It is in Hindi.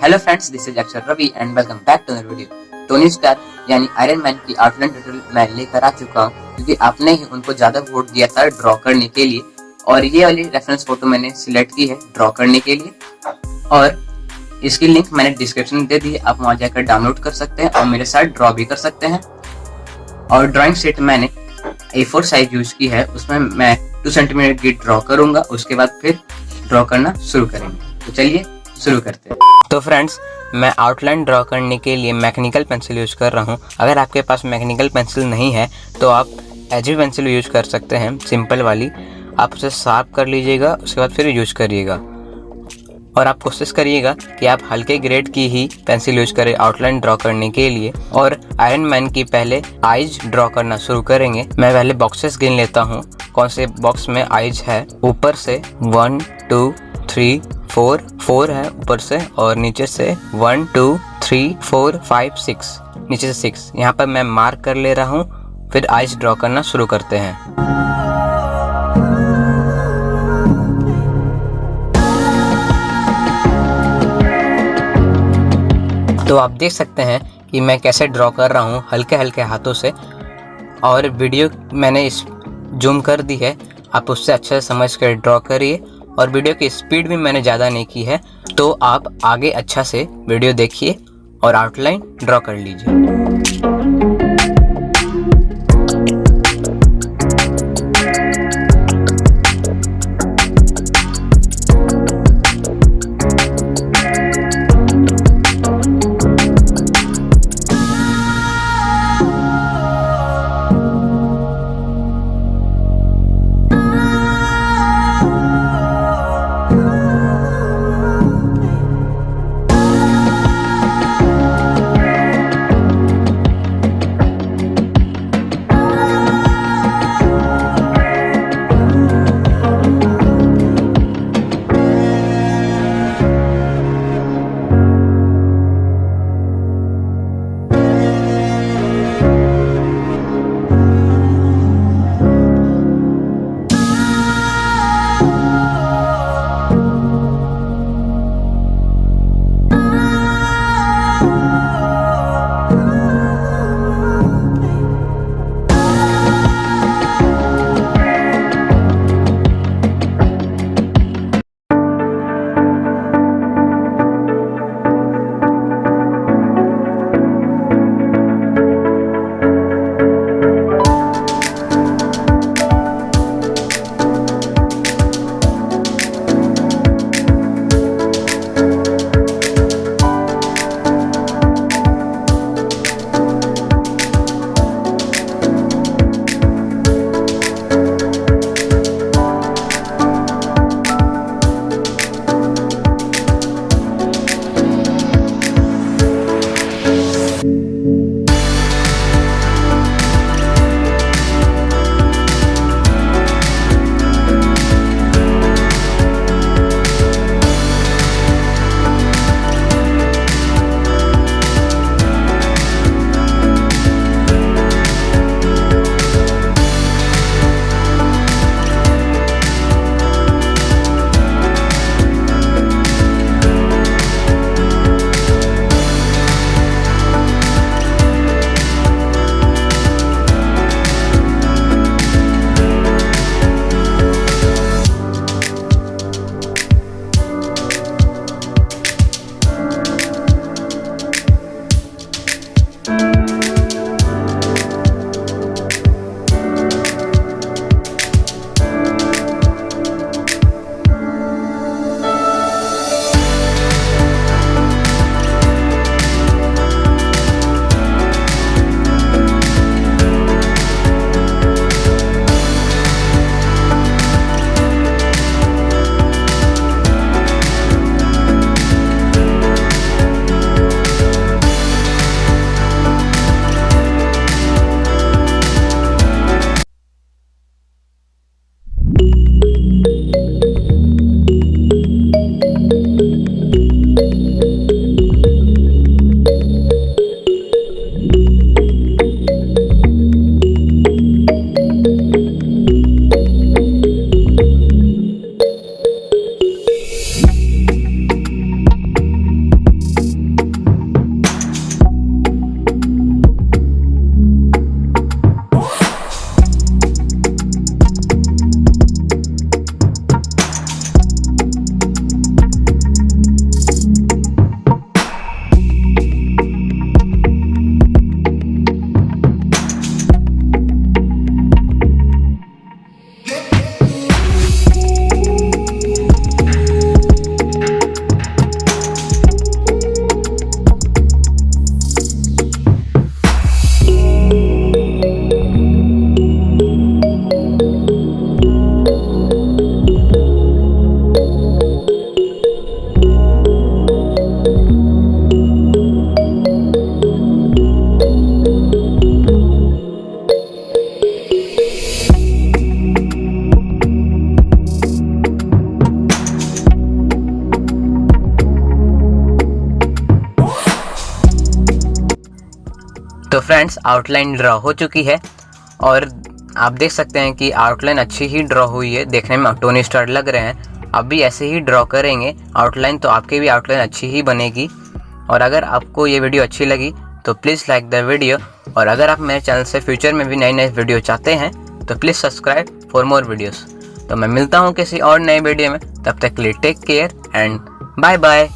Hello friends, this is Akshar Ravi and welcome back to another video. Tony Stark यानी आयरन मैन की आउटलाइन ट्यूटोरियल मैं लेकर आ चुका हूँ, क्योंकि आपने ही उनको ज्यादा वोट दिया था ड्रॉ करने के लिए। और ये वाली रेफरेंस फोटो मैंने सिलेक्ट की है ड्रॉ करने के लिए, और इसकी लिंक मैंने डिस्क्रिप्शन में दे दी है। आप वहां जाकर डाउनलोड कर सकते हैं और मेरे साथ ड्रॉ भी कर सकते हैं। और ड्राइंग शीट मैंने A4 साइज यूज की है, उसमें मैं 2 सेंटीमीटर की ड्रॉ करूंगा, उसके बाद फिर ड्रॉ करना शुरू करेंगे। तो चलिए शुरू करते हैं। तो फ्रेंड्स, मैं आउटलाइन ड्रॉ करने के लिए मैकेनिकल पेंसिल यूज कर रहा हूँ। अगर आपके पास मैकेनिकल पेंसिल नहीं है तो आप एजी पेंसिल यूज कर सकते हैं, सिंपल वाली। आप उसे साफ कर लीजिएगा, उसके बाद फिर यूज करिएगा। और आप कोशिश करिएगा कि आप हल्के ग्रेड की ही पेंसिल यूज करें आउटलाइन ड्रॉ करने के लिए। और आयरन मैन की पहले आईज ड्रॉ करना शुरू करेंगे। मैं पहले बॉक्सेस गिन लेता हूँ, कौन से बॉक्स में आईज है। ऊपर से 1 2 3 4 है ऊपर से, और नीचे से 1 2 3 4 5 6, नीचे से 6। यहाँ पर मैं मार्क कर ले रहा हूँ, फिर आईज ड्रॉ करना शुरू करते हैं। तो आप देख सकते हैं कि मैं कैसे ड्रॉ कर रहा हूँ, हल्के हल्के हाथों से। और वीडियो मैंने इस जूम कर दी है, आप उससे अच्छे से समझ कर ड्रॉ करिए। और वीडियो की स्पीड भी मैंने ज़्यादा नहीं की है, तो आप आगे अच्छा से वीडियो देखिए और आउटलाइन ड्रॉ कर लीजिए। तो फ्रेंड्स आउटलाइन ड्रॉ हो चुकी है और आप देख सकते हैं कि आउटलाइन अच्छी ही ड्रॉ हुई है, देखने में टोनी स्टार लग रहे हैं। आप भी ऐसे ही ड्रॉ करेंगे आउटलाइन तो आपकी भी आउटलाइन अच्छी ही बनेगी। और अगर आपको ये वीडियो अच्छी लगी तो प्लीज़ लाइक द वीडियो, और अगर आप मेरे चैनल से फ्यूचर में भी नई नई वीडियो चाहते हैं तो please subscribe for more videos. तो मैं मिलता हूँ किसी और नए वीडियो में, तब तक के लिए take care and bye bye.